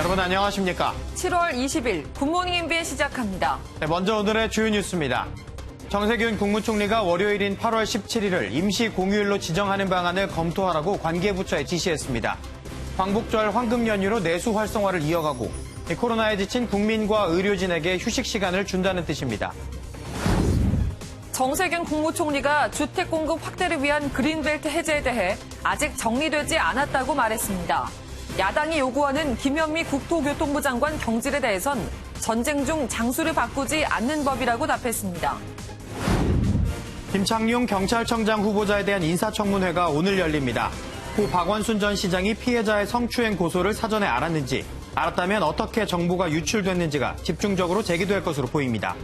여러분 안녕하십니까? 7월 20일 굿모닝 MBN 시작합니다. 네, 먼저 오늘의 주요 뉴스입니다. 정세균 국무총리가 월요일인 8월 17일을 임시 공휴일로 지정하는 방안을 검토하라고 관계부처에 지시했습니다. 광복절 황금 연휴로 내수 활성화를 이어가고 코로나에 지친 국민과 의료진에게 휴식 시간을 준다는 뜻입니다. 정세균 국무총리가 주택 공급 확대를 위한 그린벨트 해제에 대해 아직 정리되지 않았다고 말했습니다. 야당이 요구하는 김현미 국토교통부 장관 경질에 대해선 전쟁 중 장소를 바꾸지 않는 법이라고 답했습니다. 김창룡 경찰청장 후보자에 대한 인사청문회가 오늘 열립니다. 고 박원순 전 시장이 피해자의 성추행 고소를 사전에 알았는지, 알았다면 어떻게 정보가 유출됐는지가 집중적으로 제기될 것으로 보입니다.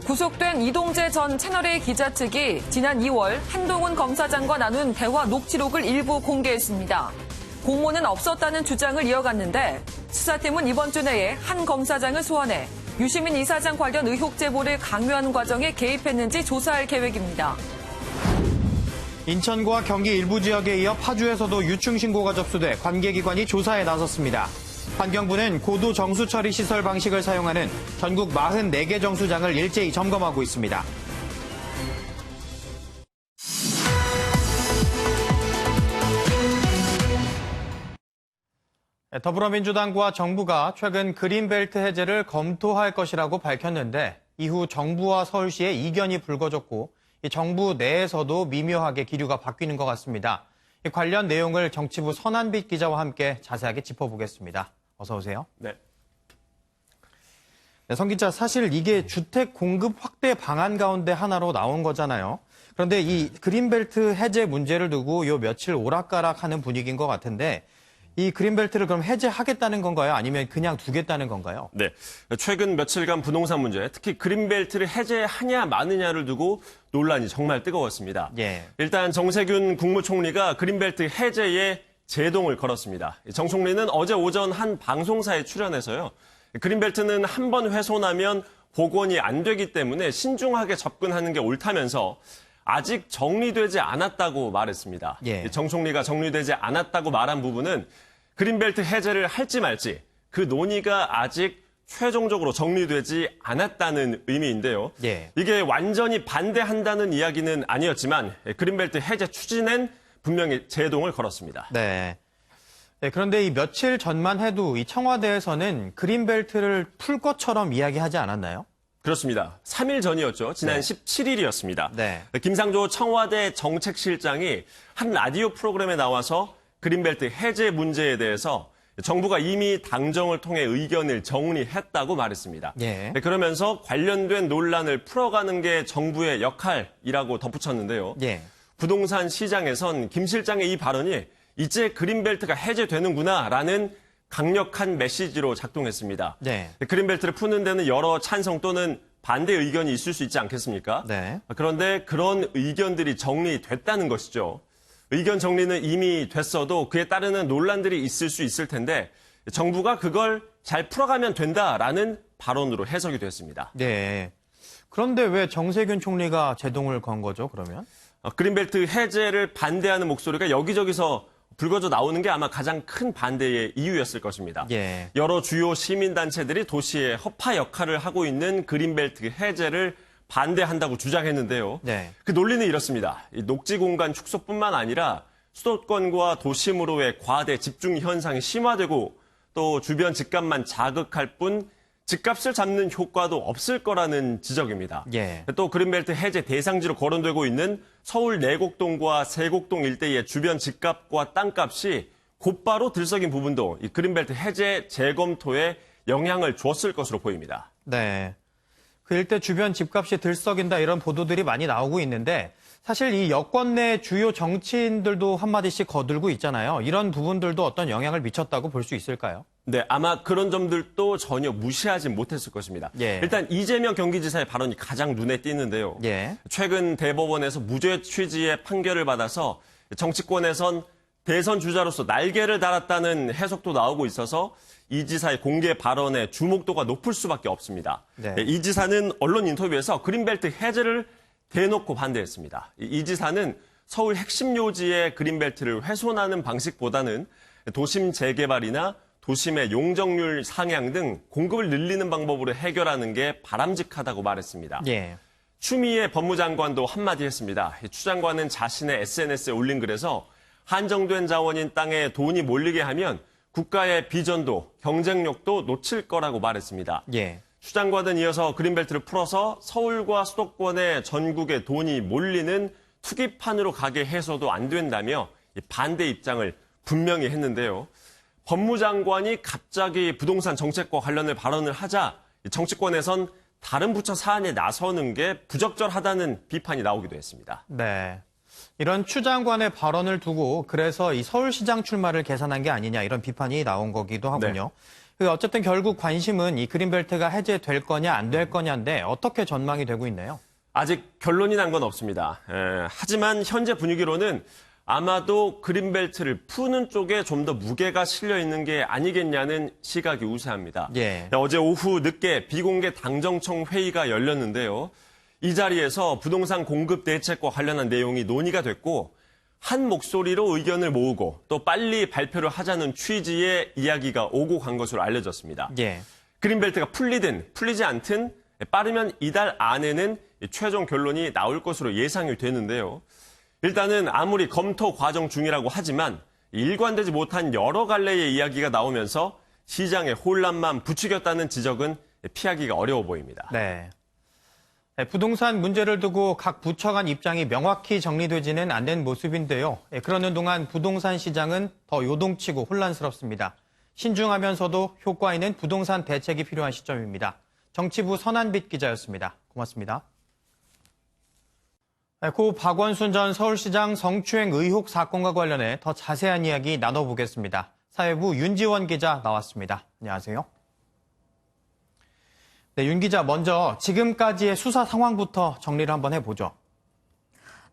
구속된 이동재 전 채널A 기자 측이 지난 2월 한동훈 검사장과 나눈 대화 녹취록을 일부 공개했습니다. 공모는 없었다는 주장을 이어갔는데 수사팀은 이번 주 내에 한 검사장을 소환해 유시민 이사장 관련 의혹 제보를 강요하는 과정에 개입했는지 조사할 계획입니다. 인천과 경기 일부 지역에 이어 파주에서도 유충 신고가 접수돼 관계기관이 조사에 나섰습니다. 환경부는 고도 정수 처리 시설 방식을 사용하는 전국 44개 정수장을 일제히 점검하고 있습니다. 더불어민주당과 정부가 최근 그린벨트 해제를 검토할 것이라고 밝혔는데 이후 정부와 서울시의 이견이 불거졌고 정부 내에서도 미묘하게 기류가 바뀌는 것 같습니다. 관련 내용을 정치부 선한빛 기자와 함께 자세하게 짚어보겠습니다. 어서 오세요. 네. 성 기자, 사실 이게 주택 공급 확대 방안 가운데 하나로 나온 거잖아요. 그런데 이 그린벨트 해제 문제를 두고 요 며칠 오락가락하는 분위기인 것 같은데 이 그린벨트를 그럼 해제하겠다는 건가요? 아니면 그냥 두겠다는 건가요? 네. 최근 며칠간 부동산 문제, 특히 그린벨트를 해제하냐 마느냐를 두고 논란이 정말 뜨거웠습니다. 예. 일단 정세균 국무총리가 그린벨트 해제에 제동을 걸었습니다. 정 총리는 어제 오전 한 방송사에 출연해서요. 그린벨트는 한 번 훼손하면 복원이 안 되기 때문에 신중하게 접근하는 게 옳다면서 아직 정리되지 않았다고 말했습니다. 예. 정 총리가 정리되지 않았다고 말한 부분은 그린벨트 해제를 할지 말지 그 논의가 아직 최종적으로 정리되지 않았다는 의미인데요. 예. 이게 완전히 반대한다는 이야기는 아니었지만 그린벨트 해제 추진엔 분명히 제동을 걸었습니다. 네. 네, 그런데 이 며칠 전만 해도 이 청와대에서는 그린벨트를 풀 것처럼 이야기하지 않았나요? 그렇습니다. 3일 전이었죠. 지난 네. 17일이었습니다. 네. 김상조 청와대 정책실장이 한 라디오 프로그램에 나와서 그린벨트 해제 문제에 대해서 정부가 이미 당정을 통해 의견을 정리했다고 말했습니다. 예. 그러면서 관련된 논란을 풀어가는 게 정부의 역할이라고 덧붙였는데요. 예. 부동산 시장에선 김 실장의 이 발언이 이제 그린벨트가 해제되는구나라는 강력한 메시지로 작동했습니다. 네. 그린벨트를 푸는 데는 여러 찬성 또는 반대 의견이 있을 수 있지 않겠습니까? 네. 그런데 그런 의견들이 정리됐다는 것이죠. 의견 정리는 이미 됐어도 그에 따르는 논란들이 있을 수 있을 텐데 정부가 그걸 잘 풀어가면 된다라는 발언으로 해석이 됐습니다. 네. 그런데 왜 정세균 총리가 제동을 건 거죠, 그러면? 그린벨트 해제를 반대하는 목소리가 여기저기서 불거져 나오는 게 아마 가장 큰 반대의 이유였을 것입니다. 예. 여러 주요 시민단체들이 도시의 허파 역할을 하고 있는 그린벨트 해제를 반대한다고 주장했는데요. 네. 그 논리는 이렇습니다. 이 녹지 공간 축소뿐만 아니라 수도권과 도심으로의 과대 집중 현상이 심화되고 또 주변 집값만 자극할 뿐 집값을 잡는 효과도 없을 거라는 지적입니다. 예. 또 그린벨트 해제 대상지로 거론되고 있는 서울 내곡동과 세곡동 일대의 주변 집값과 땅값이 곧바로 들썩인 부분도 이 그린벨트 해제 재검토에 영향을 주었을 것으로 보입니다. 네. 그 일대 주변 집값이 들썩인다 이런 보도들이 많이 나오고 있는데 사실 이 여권 내 주요 정치인들도 한마디씩 거들고 있잖아요. 이런 부분들도 어떤 영향을 미쳤다고 볼 수 있을까요? 네, 아마 그런 점들도 전혀 무시하지 못했을 것입니다. 예. 일단 이재명 경기지사의 발언이 가장 눈에 띄는데요. 예. 최근 대법원에서 무죄 취지의 판결을 받아서 정치권에선 대선 주자로서 날개를 달았다는 해석도 나오고 있어서 이 지사의 공개 발언의 주목도가 높을 수밖에 없습니다. 네. 이 지사는 언론 인터뷰에서 그린벨트 해제를 대놓고 반대했습니다. 이 지사는 서울 핵심 요지의 그린벨트를 훼손하는 방식보다는 도심 재개발이나 도심의 용적률 상향 등 공급을 늘리는 방법으로 해결하는 게 바람직하다고 말했습니다. 예. 추미애 법무장관도 한마디 했습니다. 추 장관은 자신의 SNS에 올린 글에서 한정된 자원인 땅에 돈이 몰리게 하면 국가의 비전도 경쟁력도 놓칠 거라고 말했습니다. 예. 추 장관은 이어서 그린벨트를 풀어서 서울과 수도권의 전국에 돈이 몰리는 투기판으로 가게 해서도 안 된다며 반대 입장을 분명히 했는데요. 법무장관이 갑자기 부동산 정책과 관련해 발언을 하자 정치권에선 다른 부처 사안에 나서는 게 부적절하다는 비판이 나오기도 했습니다. 네. 이런 추 장관의 발언을 두고 그래서 이 서울시장 출마를 계산한 게 아니냐 이런 비판이 나온 거기도 하군요. 어쨌든 결국 관심은 이 그린벨트가 해제될 거냐 안 될 거냐인데 어떻게 전망이 되고 있나요? 아직 결론이 난 건 없습니다. 하지만 현재 분위기로는 아마도 그린벨트를 푸는 쪽에 좀 더 무게가 실려 있는 게 아니겠냐는 시각이 우세합니다. 예. 어제 오후 늦게 비공개 당정청 회의가 열렸는데요. 이 자리에서 부동산 공급 대책과 관련한 내용이 논의가 됐고 한 목소리로 의견을 모으고 또 빨리 발표를 하자는 취지의 이야기가 오고 간 것으로 알려졌습니다. 예. 그린벨트가 풀리든 풀리지 않든 빠르면 이달 안에는 최종 결론이 나올 것으로 예상이 되는데요. 일단은 아무리 검토 과정 중이라고 하지만 일관되지 못한 여러 갈래의 이야기가 나오면서 시장의 혼란만 부추겼다는 지적은 피하기가 어려워 보입니다. 네. 부동산 문제를 두고 각 부처 간 입장이 명확히 정리되지는 않는 모습인데요. 그러는 동안 부동산 시장은 더 요동치고 혼란스럽습니다. 신중하면서도 효과 있는 부동산 대책이 필요한 시점입니다. 정치부 선한빛 기자였습니다. 고맙습니다. 고 박원순 전 서울시장 성추행 의혹 사건과 관련해 더 자세한 이야기 나눠보겠습니다. 사회부 윤지원 기자 나왔습니다. 안녕하세요. 네, 윤 기자 먼저 지금까지의 수사 상황부터 정리를 한번 해보죠.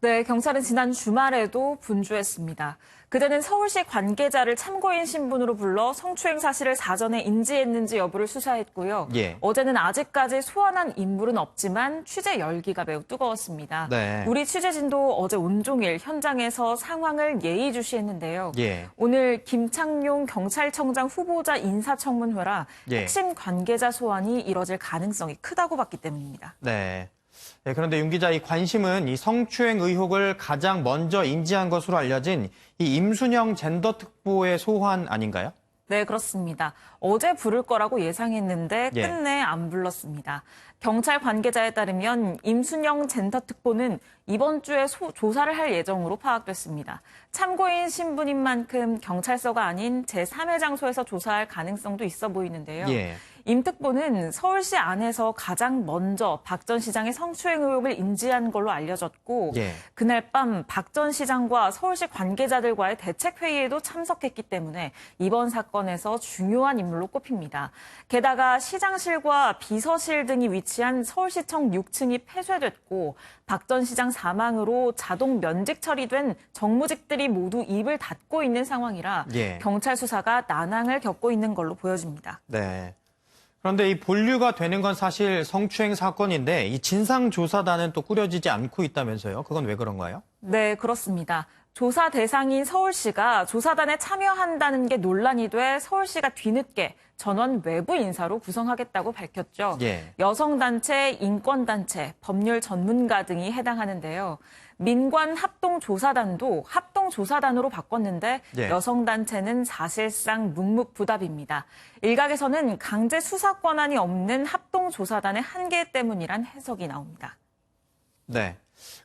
네, 경찰은 지난 주말에도 분주했습니다. 그때는 서울시 관계자를 참고인 신분으로 불러 성추행 사실을 사전에 인지했는지 여부를 수사했고요. 예. 어제는 아직까지 소환한 인물은 없지만 취재 열기가 매우 뜨거웠습니다. 네. 우리 취재진도 어제 온종일 현장에서 상황을 예의주시했는데요. 예. 오늘 김창룡 경찰청장 후보자 인사청문회라 예. 핵심 관계자 소환이 이뤄질 가능성이 크다고 봤기 때문입니다. 네. 네, 그런데 윤 기자, 이 관심은 이 성추행 의혹을 가장 먼저 인지한 것으로 알려진 이 임순영 젠더특보의 소환 아닌가요? 네, 그렇습니다. 어제 부를 거라고 예상했는데 예. 끝내 안 불렀습니다. 경찰 관계자에 따르면 임순영 젠더특보는 이번 주에 조사를 할 예정으로 파악됐습니다. 참고인 신분인 만큼 경찰서가 아닌 제3의 장소에서 조사할 가능성도 있어 보이는데요. 예. 임 특보는 서울시 안에서 가장 먼저 박 전 시장의 성추행 의혹을 인지한 걸로 알려졌고 예. 그날 밤 박 전 시장과 서울시 관계자들과의 대책회의에도 참석했기 때문에 이번 사건에서 중요한 인물로 꼽힙니다. 게다가 시장실과 비서실 등이 위치한 서울시청 6층이 폐쇄됐고 박 전 시장 사망으로 자동 면직 처리된 정무직들이 모두 입을 닫고 있는 상황이라 예. 경찰 수사가 난항을 겪고 있는 걸로 보여집니다. 네. 그런데 이 본류가 되는 건 사실 성추행 사건인데 이 진상조사단은 또 꾸려지지 않고 있다면서요? 그건 왜 그런가요? 네, 그렇습니다. 조사 대상인 서울시가 조사단에 참여한다는 게 논란이 돼 서울시가 뒤늦게 전원 외부 인사로 구성하겠다고 밝혔죠. 예. 여성단체, 인권단체, 법률 전문가 등이 해당하는데요. 민관 합동조사단도 합동조사단으로 바꿨는데 예. 여성단체는 사실상 묵묵부답입니다. 일각에서는 강제 수사 권한이 없는 합동조사단의 한계 때문이란 해석이 나옵니다. 네.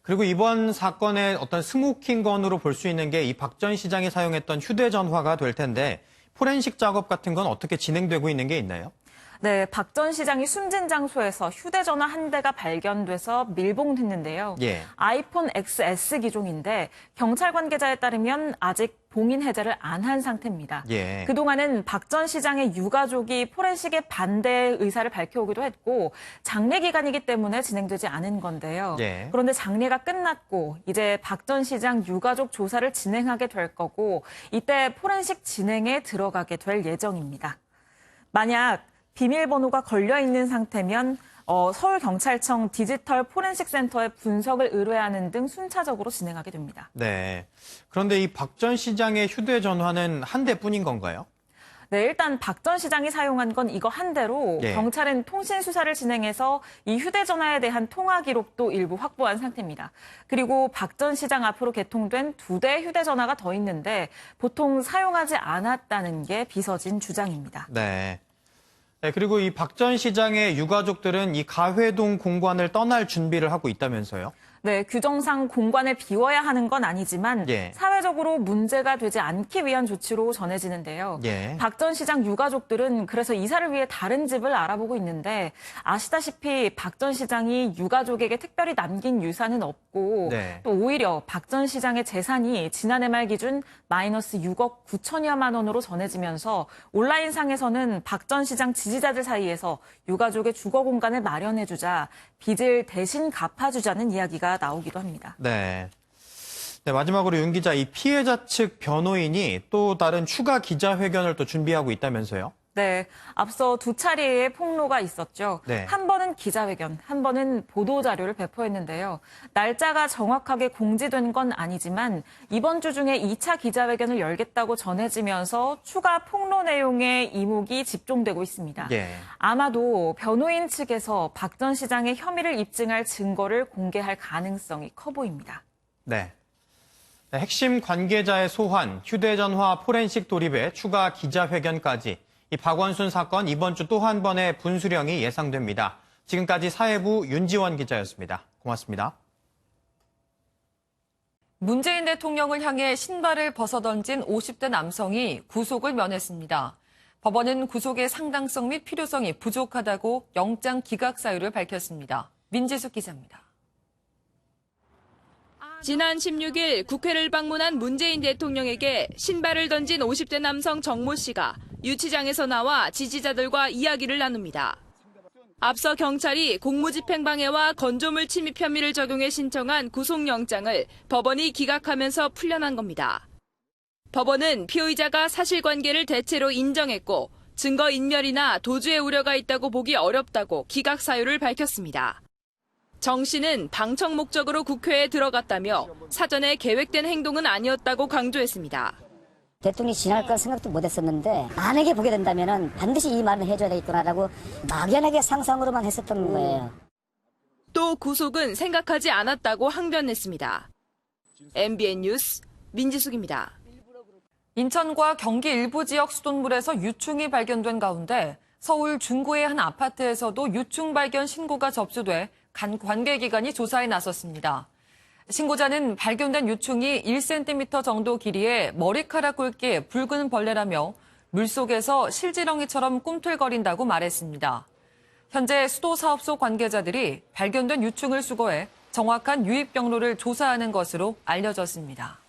그리고 이번 사건의 어떤 스모킹건으로 볼 수 있는 게 이 박 전 시장이 사용했던 휴대전화가 될 텐데 포렌식 작업 같은 건 어떻게 진행되고 있는 게 있나요? 네, 박 전 시장이 숨진 장소에서 휴대전화 한 대가 발견돼서 밀봉됐는데요. 예. 아이폰 XS 기종인데 경찰 관계자에 따르면 아직 봉인 해제를 안 한 상태입니다. 예. 그동안은 박 전 시장의 유가족이 포렌식에 반대 의사를 밝혀오기도 했고 장례 기간이기 때문에 진행되지 않은 건데요. 예. 그런데 장례가 끝났고 이제 박 전 시장 유가족 조사를 진행하게 될 거고 이때 포렌식 진행에 들어가게 될 예정입니다. 만약 비밀번호가 걸려있는 상태면 서울경찰청 디지털 포렌식 센터에 분석을 의뢰하는 등 순차적으로 진행하게 됩니다. 네. 그런데 이 박 전 시장의 휴대전화는 한 대뿐인 건가요? 네, 일단 박 전 시장이 사용한 건 이거 한 대로 예. 경찰은 통신 수사를 진행해서 이 휴대전화에 대한 통화 기록도 일부 확보한 상태입니다. 그리고 박 전 시장 앞으로 개통된 2대 휴대전화가 더 있는데 보통 사용하지 않았다는 게 비서진 주장입니다. 네. 네, 그리고 이 박 전 시장의 유가족들은 이 가회동 공관을 떠날 준비를 하고 있다면서요? 네, 규정상 공관을 비워야 하는 건 아니지만 예. 사회적으로 문제가 되지 않기 위한 조치로 전해지는데요. 예. 박 전 시장 유가족들은 그래서 이사를 위해 다른 집을 알아보고 있는데 아시다시피 박 전 시장이 유가족에게 특별히 남긴 유산은 없고 네. 또 오히려 박 전 시장의 재산이 지난해 말 기준 마이너스 6억 9천여만 원으로 전해지면서 온라인상에서는 박 전 시장 지지자들 사이에서 유가족의 주거 공간을 마련해주자 빚을 대신 갚아주자는 이야기가 나오기도 합니다. 네. 네, 마지막으로 윤 기자, 이 피해자 측 변호인이 또 다른 추가 기자회견을 또 준비하고 있다면서요? 네, 앞서 2차례의 폭로가 있었죠. 네. 한 번은 기자회견, 한 번은 보도자료를 배포했는데요. 날짜가 정확하게 공지된 건 아니지만 이번 주 중에 2차 기자회견을 열겠다고 전해지면서 추가 폭로 내용의 이목이 집중되고 있습니다. 예. 아마도 변호인 측에서 박 전 시장의 혐의를 입증할 증거를 공개할 가능성이 커 보입니다. 네. 네, 핵심 관계자의 소환, 휴대전화 포렌식 도입의 추가 기자회견까지 이 박원순 사건 이번 주 또 한 번의 분수령이 예상됩니다. 지금까지 사회부 윤지원 기자였습니다. 고맙습니다. 문재인 대통령을 향해 신발을 벗어던진 50대 남성이 구속을 면했습니다. 법원은 구속의 상당성 및 필요성이 부족하다고 영장 기각 사유를 밝혔습니다. 민지숙 기자입니다. 지난 16일 국회를 방문한 문재인 대통령에게 신발을 던진 50대 남성 정모 씨가 유치장에서 나와 지지자들과 이야기를 나눕니다. 앞서 경찰이 공무집행방해와 건조물 침입 혐의를 적용해 신청한 구속영장을 법원이 기각하면서 풀려난 겁니다. 법원은 피의자가 사실관계를 대체로 인정했고 증거인멸이나 도주의 우려가 있다고 보기 어렵다고 기각 사유를 밝혔습니다. 정 씨는 방청 목적으로 국회에 들어갔다며 사전에 계획된 행동은 아니었다고 강조했습니다. 대통령이 지날 걸 생각도 못했었는데 만약에 보게 된다면 반드시 이 말은 해줘야 되겠구나라고 막연하게 상상으로만 했었던 거예요. 또 구속은 생각하지 않았다고 항변했습니다. MBN 뉴스 민지숙입니다. 인천과 경기 일부 지역 수돗물에서 유충이 발견된 가운데 서울 중구의 한 아파트에서도 유충 발견 신고가 접수돼 관계기관이 조사에 나섰습니다. 신고자는 발견된 유충이 1cm 정도 길이의 머리카락 굵기의 붉은 벌레라며 물속에서 실지렁이처럼 꿈틀거린다고 말했습니다. 현재 수도사업소 관계자들이 발견된 유충을 수거해 정확한 유입 경로를 조사하는 것으로 알려졌습니다.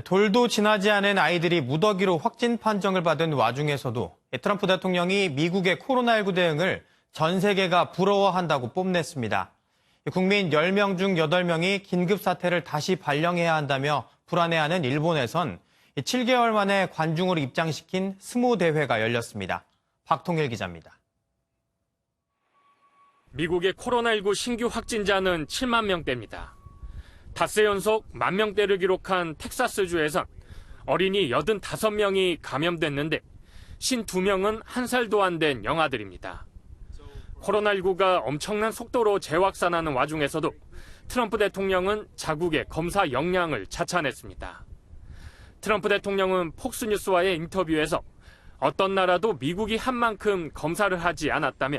돌도 지나지 않은 아이들이 무더기로 확진 판정을 받은 와중에서도 트럼프 대통령이 미국의 코로나19 대응을 전 세계가 부러워한다고 뽐냈습니다. 국민 10명 중 8명이 긴급 사태를 다시 발령해야 한다며 불안해하는 일본에선 7개월 만에 관중으로 입장시킨 스모 대회가 열렸습니다. 박통일 기자입니다. 미국의 코로나19 신규 확진자는 7만 명대입니다. 닷새 연속 10,000명대를 기록한 텍사스주에선 어린이 85명이 감염됐는데 52명은 1살도 안 된 영아들입니다. 코로나19가 엄청난 속도로 재확산하는 와중에서도 트럼프 대통령은 자국의 검사 역량을 자찬했습니다. 트럼프 대통령은 폭스뉴스와의 인터뷰에서 어떤 나라도 미국이 한 만큼 검사를 하지 않았다며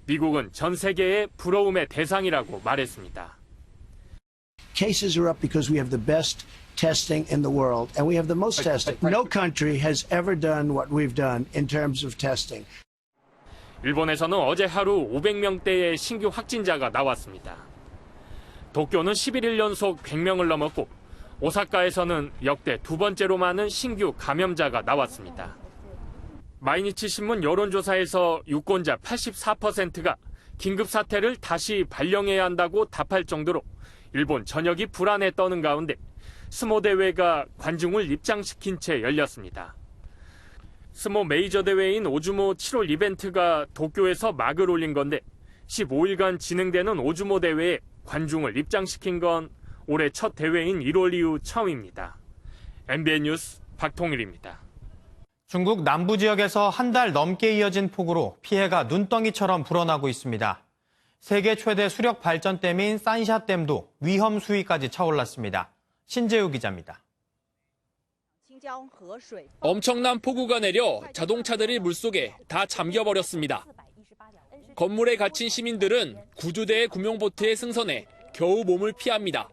미국은 전 세계의 부러움의 대상이라고 말했습니다. Cases are up because we have the best testing in the world, and we have the most testing. No country has ever done what we've done in terms of testing. 일본에서는 어제 하루 500명대의 신규 확진자가 나왔습니다. 도쿄는 11일 연속 100명을 넘었고 오사카에서는 역대 두 번째로 많은 신규 감염자가 나왔습니다. 마이니치 신문 여론조사에서 유권자 84%가 긴급 사태를 다시 발령해야 한다고 답할 정도로 일본 전역이 불안에 떠는 가운데 스모 대회가 관중을 입장시킨 채 열렸습니다. 스모 메이저 대회인 오즈모 7월 이벤트가 도쿄에서 막을 올린 건데 15일간 진행되는 오즈모 대회에 관중을 입장시킨 건 올해 첫 대회인 1월 이후 처음입니다. MBN 뉴스 박통일입니다. 중국 남부 지역에서 한 달 넘게 이어진 폭우로 피해가 눈덩이처럼 불어나고 있습니다. 세계 최대 수력 발전댐인 산샤댐도 위험 수위까지 차올랐습니다. 신재우 기자입니다. 엄청난 폭우가 내려 자동차들이 물속에 다 잠겨버렸습니다. 건물에 갇힌 시민들은 구조대의 구명보트에 승선해 겨우 몸을 피합니다.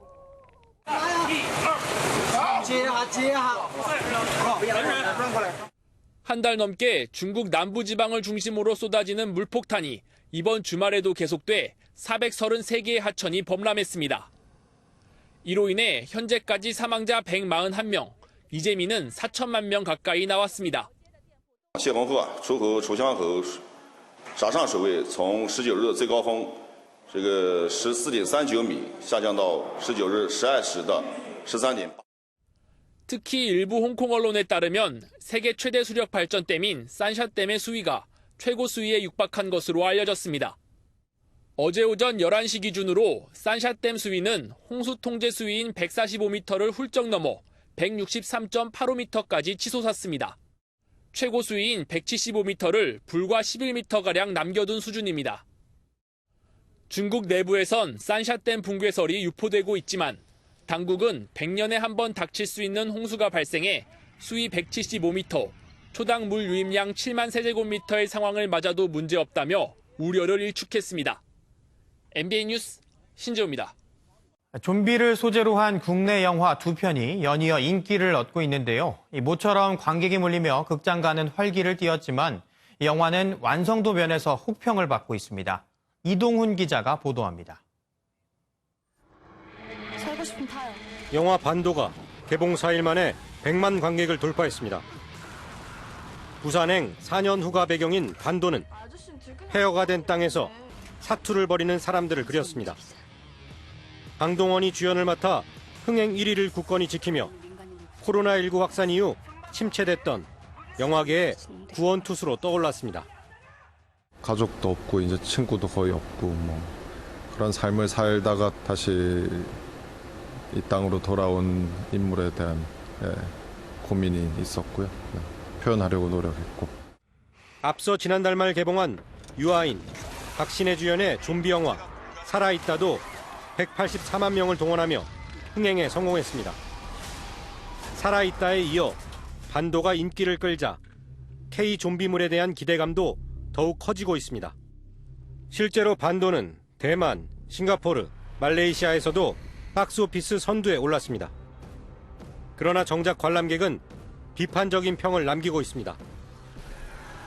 한 달 넘게 중국 남부지방을 중심으로 쏟아지는 물폭탄이 이번 주말에도 계속돼 433개의 하천이 범람했습니다. 이로 인해 현재까지 사망자 141명, 이재민은 4천만 명 가까이 나왔습니다. 谢洪河出口楚江口闸上水位从19日的最高峰14.39米下降到19日12时的13.8. 특히 일부 홍콩 언론에 따르면 세계 최대 수력 발전댐인 산샤댐의 수위가 최고 수위에 육박한 것으로 알려졌습니다. 어제 오전 11시 기준으로 산샤댐 수위는 홍수 통제 수위인 145m를 훌쩍 넘어 163.85m까지 치솟았습니다. 최고 수위인 175m를 불과 11m가량 남겨둔 수준입니다. 중국 내부에선 산샤댐 붕괴설이 유포되고 있지만 당국은 100년에 한 번 닥칠 수 있는 홍수가 발생해 수위 175m, 초당 물 유입량 7만 세제곱미터의 상황을 맞아도 문제없다며 우려를 일축했습니다. MBN 뉴스 신재우입니다. 좀비를 소재로 한 국내 영화 2편이 연이어 인기를 얻고 있는데요. 모처럼 관객이 몰리며 극장가는 활기를 띠었지만 이 영화는 완성도 면에서 혹평을 받고 있습니다. 이동훈 기자가 보도합니다. 살고 싶으면 타요. 영화 반도가 개봉 4일 만에 100만 관객을 돌파했습니다. 부산행 4년 후가 배경인 반도는 폐허가 된 땅에서 사투를 벌이는 사람들을 그렸습니다. 강동원이 주연을 맡아 흥행 1위를 굳건히 지키며 코로나19 확산 이후 침체됐던 영화계의 구원투수로 떠올랐습니다. 가족도 없고 이제 친구도 거의 없고 뭐 그런 삶을 살다가 다시 이 땅으로 돌아온 인물에 대한 고민이 있었고요. 표현하려고 노력했고. 앞서 지난달 말 개봉한 유아인, 박신혜 주연의 좀비 영화 살아있다도 184만 명을 동원하며 흥행에 성공했습니다. 살아있다에 이어 반도가 인기를 끌자 K 좀비물에 대한 기대감도 더욱 커지고 있습니다. 실제로 반도는 대만, 싱가포르, 말레이시아에서도 박스오피스 선두에 올랐습니다. 그러나 정작 관람객은 비판적인 평을 남기고 있습니다.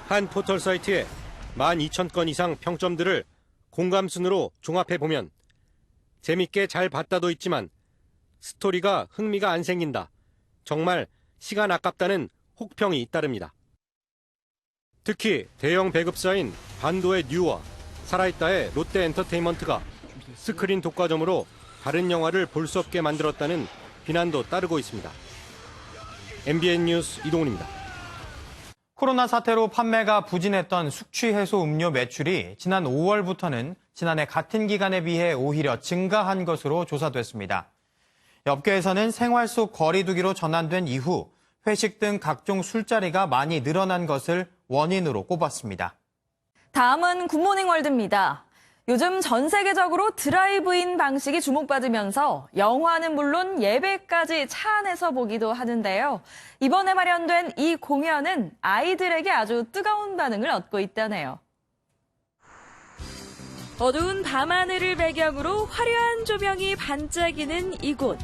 한 포털 사이트에 12,000건 이상 평점들을 공감순으로 종합해보면 재밌게 잘 봤다도 있지만 스토리가 흥미가 안 생긴다. 정말 시간 아깝다는 혹평이 잇따릅니다. 특히 대형 배급사인 반도의 뉴와 살아있다의 롯데 엔터테인먼트가 스크린 독과점으로 다른 영화를 볼 수 없게 만들었다는 비난도 따르고 있습니다. MBN 뉴스 이동훈입니다. 코로나 사태로 판매가 부진했던 숙취 해소 음료 매출이 지난 5월부터는 지난해 같은 기간에 비해 오히려 증가한 것으로 조사됐습니다. 업계에서는 생활 속 거리 두기로 전환된 이후 회식 등 각종 술자리가 많이 늘어난 것을 원인으로 꼽았습니다. 다음은 굿모닝 월드입니다. 요즘 전 세계적으로 드라이브인 방식이 주목받으면서 영화는 물론 예배까지 차 안에서 보기도 하는데요. 이번에 마련된 이 공연은 아이들에게 아주 뜨거운 반응을 얻고 있다네요. 어두운 밤하늘을 배경으로 화려한 조명이 반짝이는 이곳.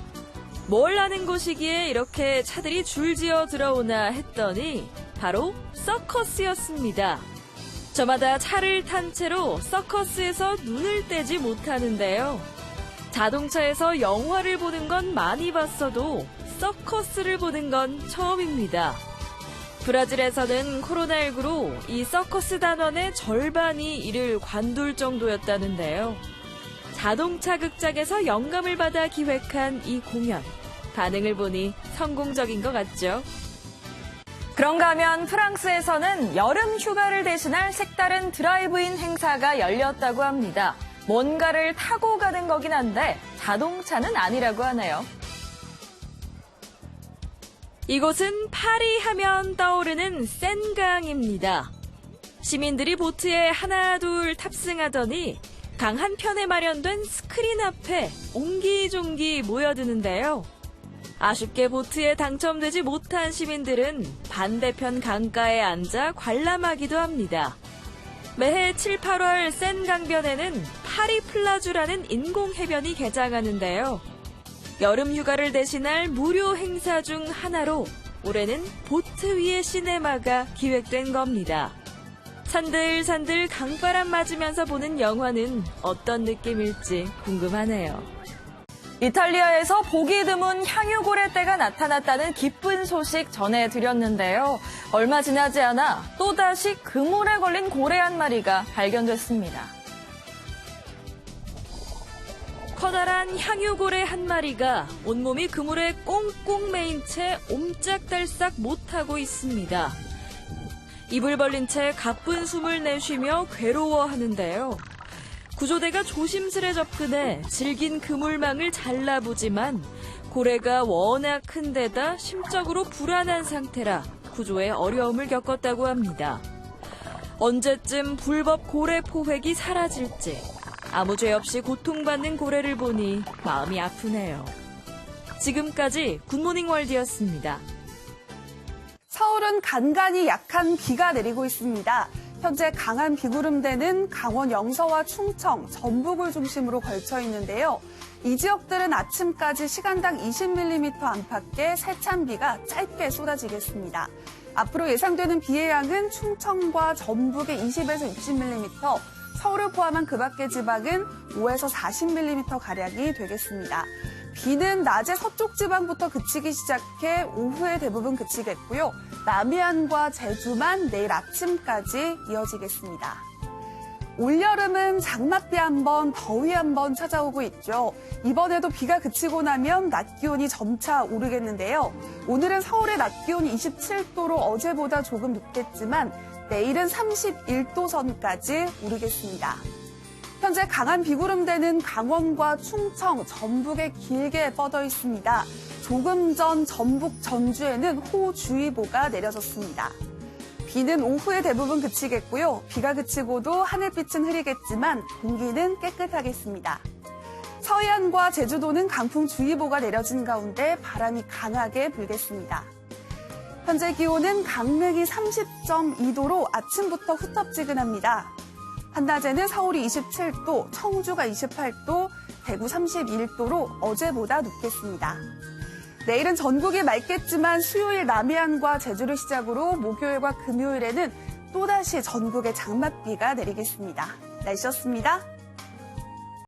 뭘 하는 곳이기에 이렇게 차들이 줄지어 들어오나 했더니 바로 서커스였습니다. 저마다 차를 탄 채로 서커스에서 눈을 떼지 못하는데요. 자동차에서 영화를 보는 건 많이 봤어도 서커스를 보는 건 처음입니다. 브라질에서는 코로나19로 이 서커스 단원의 절반이 이를 관둘 정도였다는데요. 자동차 극장에서 영감을 받아 기획한 이 공연. 반응을 보니 성공적인 것 같죠? 그런가 하면 프랑스에서는 여름 휴가를 대신할 색다른 드라이브인 행사가 열렸다고 합니다. 뭔가를 타고 가는 거긴 한데 자동차는 아니라고 하네요. 이곳은 파리 하면 떠오르는 센강입니다. 시민들이 보트에 하나 둘 탑승하더니 강 한편에 마련된 스크린 앞에 옹기종기 모여드는데요. 아쉽게 보트에 당첨되지 못한 시민들은 반대편 강가에 앉아 관람하기도 합니다. 매해 7, 8월 센강변에는 파리 플라주라는 인공해변이 개장하는데요. 여름 휴가를 대신할 무료 행사 중 하나로 올해는 보트 위의 시네마가 기획된 겁니다. 산들산들 강바람 맞으면서 보는 영화는 어떤 느낌일지 궁금하네요. 이탈리아에서 보기 드문 향유고래 떼가 나타났다는 기쁜 소식 전해드렸는데요. 얼마 지나지 않아 또다시 그물에 걸린 고래 한 마리가 발견됐습니다. 커다란 향유고래 한 마리가 온몸이 그물에 꽁꽁 매인 채 옴짝달싹 못하고 있습니다. 입을 벌린 채 가쁜 숨을 내쉬며 괴로워하는데요. 구조대가 조심스레 접근해 질긴 그물망을 잘라보지만 고래가 워낙 큰 데다 심적으로 불안한 상태라 구조에 어려움을 겪었다고 합니다. 언제쯤 불법 고래 포획이 사라질지 아무 죄 없이 고통받는 고래를 보니 마음이 아프네요. 지금까지 굿모닝 월드였습니다. 서울은 간간히 약한 비가 내리고 있습니다. 현재 강한 비구름대는 강원 영서와 충청, 전북을 중심으로 걸쳐 있는데요. 이 지역들은 아침까지 시간당 20mm 안팎의 세찬 비가 짧게 쏟아지겠습니다. 앞으로 예상되는 비의 양은 충청과 전북에 20에서 60mm, 서울을 포함한 그 밖의 지방은 5에서 40mm가량이 되겠습니다. 비는 낮에 서쪽 지방부터 그치기 시작해 오후에 대부분 그치겠고요. 남해안과 제주만 내일 아침까지 이어지겠습니다. 올여름은 장맛비 한 번, 더위 한 번 찾아오고 있죠. 이번에도 비가 그치고 나면 낮 기온이 점차 오르겠는데요. 오늘은 서울의 낮 기온이 27도로 어제보다 조금 높겠지만 내일은 31도 선까지 오르겠습니다. 현재 강한 비구름대는 강원과 충청, 전북에 길게 뻗어 있습니다. 조금 전 전북 전주에는 호우주의보가 내려졌습니다. 비는 오후에 대부분 그치겠고요. 비가 그치고도 하늘빛은 흐리겠지만 공기는 깨끗하겠습니다. 서해안과 제주도는 강풍주의보가 내려진 가운데 바람이 강하게 불겠습니다. 현재 기온은 강릉이 30.2도로 아침부터 후텁지근합니다. 한낮에는 서울이 27도, 청주가 28도, 대구 31도로 어제보다 높겠습니다. 내일은 전국이 맑겠지만 수요일 남해안과 제주를 시작으로 목요일과 금요일에는 또다시 전국에 장맛비가 내리겠습니다. 날씨였습니다.